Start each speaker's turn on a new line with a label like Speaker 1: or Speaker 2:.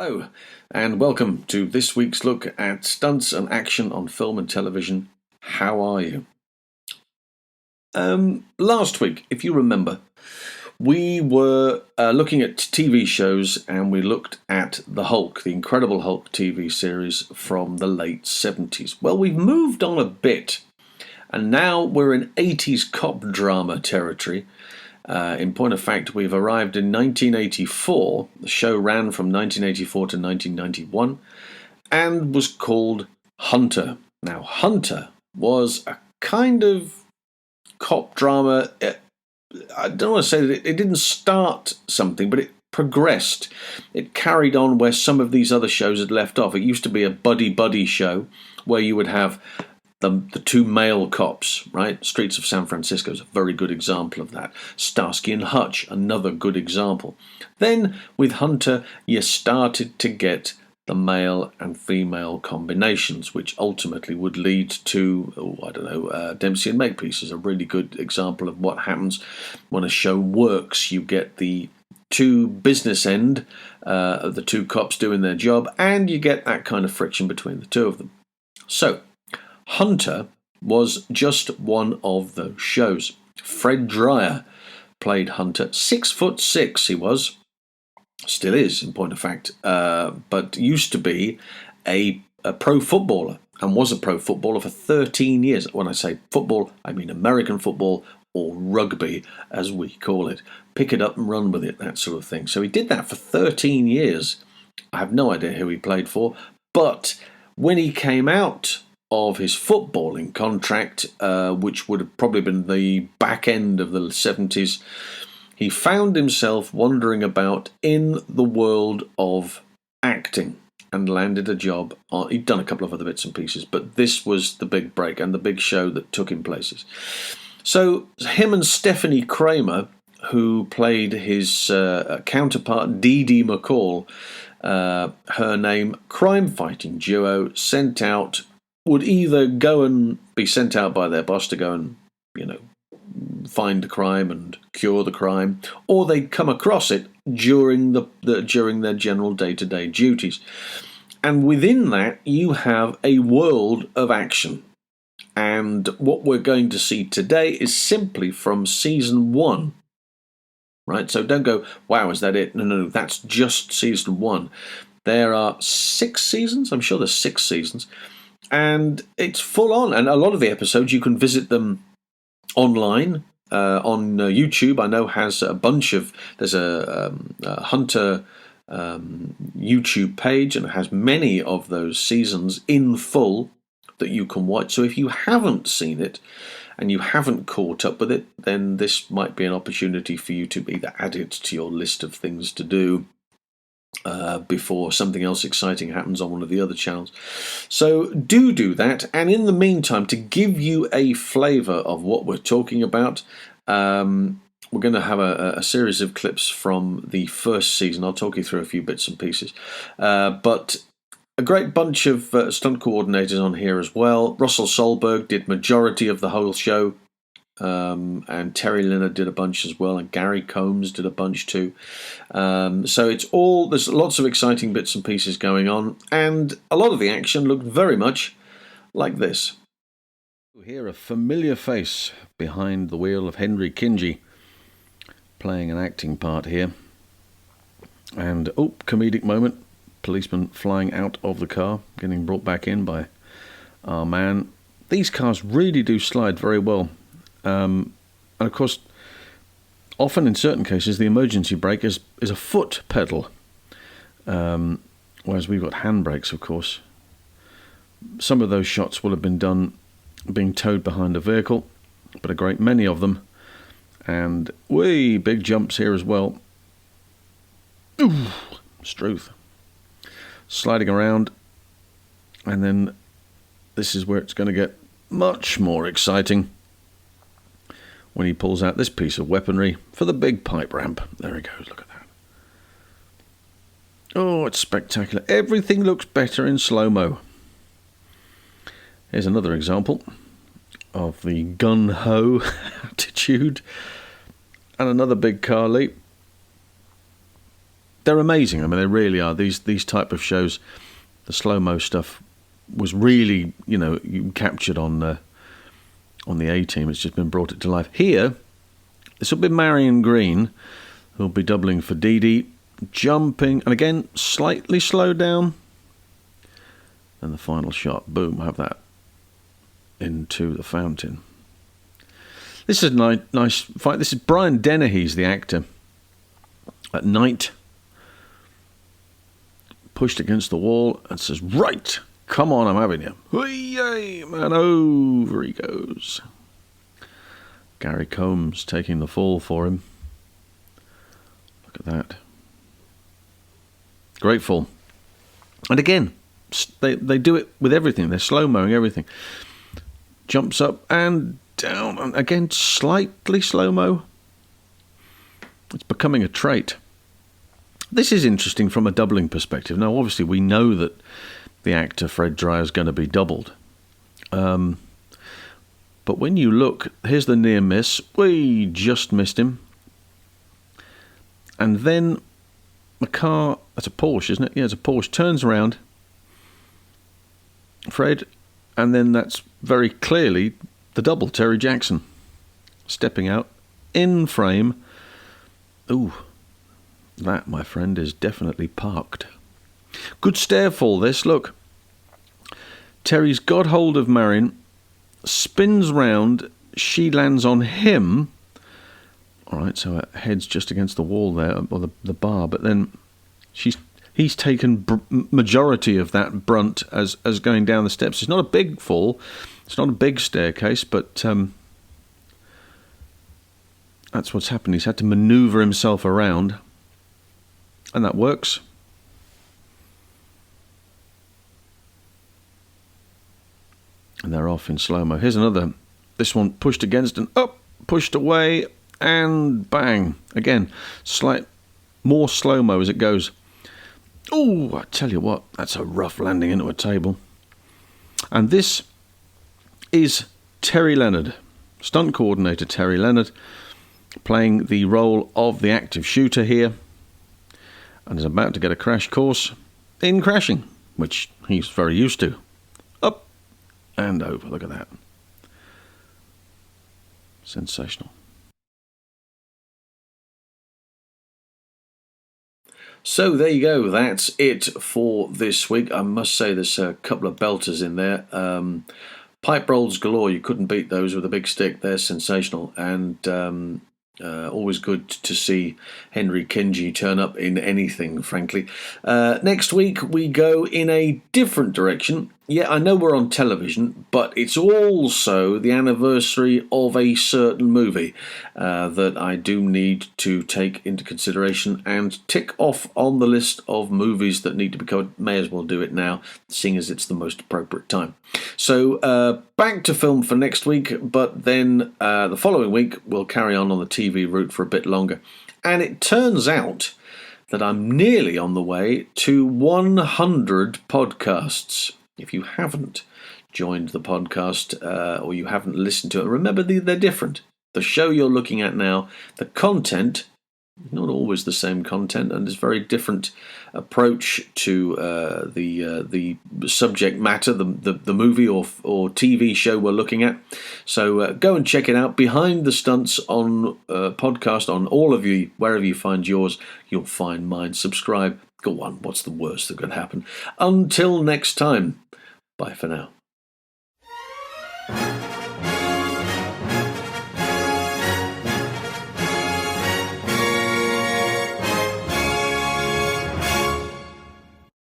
Speaker 1: Hello, and welcome to this week's look at stunts and action on film and television. How are you? Last week, if you remember, we were looking at TV shows and we looked at the Hulk, the Incredible Hulk TV series from the late 70s. Well, we've moved on a bit, and now we're in 80s cop drama territory. In point of fact, we've arrived in 1984. The show ran from 1984 to 1991 and was called Hunter. Now, Hunter was a kind of cop drama. I don't want to say that it didn't start something, but it progressed. It carried on where some of these other shows had left off. It used to be a buddy-buddy show where you would have the two male cops, right? Streets of San Francisco is a very good example of that. Starsky and Hutch, another good example. Then, with Hunter, you started to get the male and female combinations, which ultimately would lead to, Dempsey and Makepeace is a really good example of what happens when a show works. You get the two business end of the two cops doing their job, and you get that kind of friction between the two of them. So, Hunter was just one of those shows. Fred Dryer played Hunter. 6'6" he was. Still is, in point of fact. But used to be a pro footballer and was a pro footballer for 13 years. When I say football, I mean American football or rugby, as we call it. Pick it up and run with it, that sort of thing. So he did that for 13 years. I have no idea who he played for. But when he came out of his footballing contract, which would have probably been the back end of the 70s, he found himself wandering about in the world of acting and landed a job. He'd done a couple of other bits and pieces, but this was the big break and the big show that took him places. So him and Stephanie Kramer, who played his counterpart Dee Dee McCall, her name, crime-fighting duo, would either go and be sent out by their boss to go and, find the crime and cure the crime, or they'd come across it during during their general day-to-day duties. And within that, you have a world of action. And what we're going to see today is simply from season 1. Right? So don't go, wow, is that it? No, that's just season 1. There are 6 seasons. I'm sure there's 6 seasons. And it's full on. And a lot of the episodes, you can visit them online on YouTube. I know has a bunch of, there's a Hunter YouTube page, and it has many of those seasons in full that you can watch. So if you haven't seen it and you haven't caught up with it, then this might be an opportunity for you to either add it to your list of things to do before something else exciting happens on one of the other channels. So do that. And in the meantime, to give you a flavour of what we're talking about, we're going to have a series of clips from the first season. I'll talk you through a few bits and pieces. But a great bunch of stunt coordinators on here as well. Russell Solberg did majority of the whole show. And Terry Leonard did a bunch as well, and Gary Combs did a bunch too. So there's lots of exciting bits and pieces going on, and a lot of the action looked very much like this. Here, a familiar face behind the wheel of Henry Kingi, playing an acting part here. And comedic moment, policeman flying out of the car, getting brought back in by our man. These cars really do slide very well. And of course, often in certain cases, the emergency brake is a foot pedal, whereas we've got handbrakes, of course. Some of those shots will have been done being towed behind a vehicle, but a great many of them. And way big jumps here as well. Ooh, Struth. Sliding around, and then this is where it's going to get much more exciting. When he pulls out this piece of weaponry for the big pipe ramp. There he goes, look at that. Oh, it's spectacular. Everything looks better in slow-mo. Here's another example of the gun-ho attitude. And another big car leap. they're amazing. I mean, they really are. These type of shows, the slow-mo stuff was really, captured on the A-Team. It's just been brought it to life. Here, this will be Marion Green, who'll be doubling for Dee Dee, jumping, and again, slightly slowed down. And the final shot, boom, have that into the fountain. This is a nice fight. This is Brian Dennehy's the actor. At night, pushed against the wall and says, right, come on, I'm having you. Hey, man, over he goes. Gary Combs taking the fall for him. Look at that. Great fall. And again, they do it with everything. They're slow-moing everything. Jumps up and down. And again, slightly slow-mo. It's becoming a trait. This is interesting from a doubling perspective. Now, obviously, we know that the actor Fred Dryer is going to be doubled. But when you look, here's the near miss. We just missed him. And then the car, that's a Porsche, isn't it? Yeah, it's a Porsche. Turns around. Fred, and then that's very clearly the double, Terry Jackson, stepping out in frame. Ooh, that, my friend, is definitely parked. Good stair fall, this, look. Terry's got hold of Marion, spins round, she lands on him. All right, so her head's just against the wall there, or the bar, but then he's taken majority of that brunt as going down the steps. It's not a big fall, it's not a big staircase, but that's what's happened. He's had to manoeuvre himself around, and that works. And they're off in slow-mo. Here's another. This one pushed against and up, pushed away, and bang. Again, slight more slow-mo as it goes. Oh, I tell you what, that's a rough landing into a table. And this is Terry Leonard, stunt coordinator Terry Leonard, playing the role of the active shooter here, and is about to get a crash course in crashing, which he's very used to. Up and over, look at that. Sensational. So there you go, that's it for this week. I must say there's a couple of belters in there. Pipe rolls galore, you couldn't beat those with a big stick. They're sensational, and always good to see Henry Kingi turn up in anything, frankly. Next week we go in a different direction. Yeah, I know we're on television, but it's also the anniversary of a certain movie that I do need to take into consideration and tick off on the list of movies that need to be covered. May as well do it now, seeing as it's the most appropriate time. So back to film for next week, but then the following week we'll carry on the TV route for a bit longer. And it turns out that I'm nearly on the way to 100 podcasts. If you haven't joined the podcast or you haven't listened to it, remember they're different. The show you're looking at now, the content, not always the same content, and there's very different approach to the subject matter, the movie or TV show we're looking at. So go and check it out. Behind the Stunts on podcast on all of you, wherever you find yours, you'll find mine. Subscribe. Go on, what's the worst that could happen? Until next time, bye for now.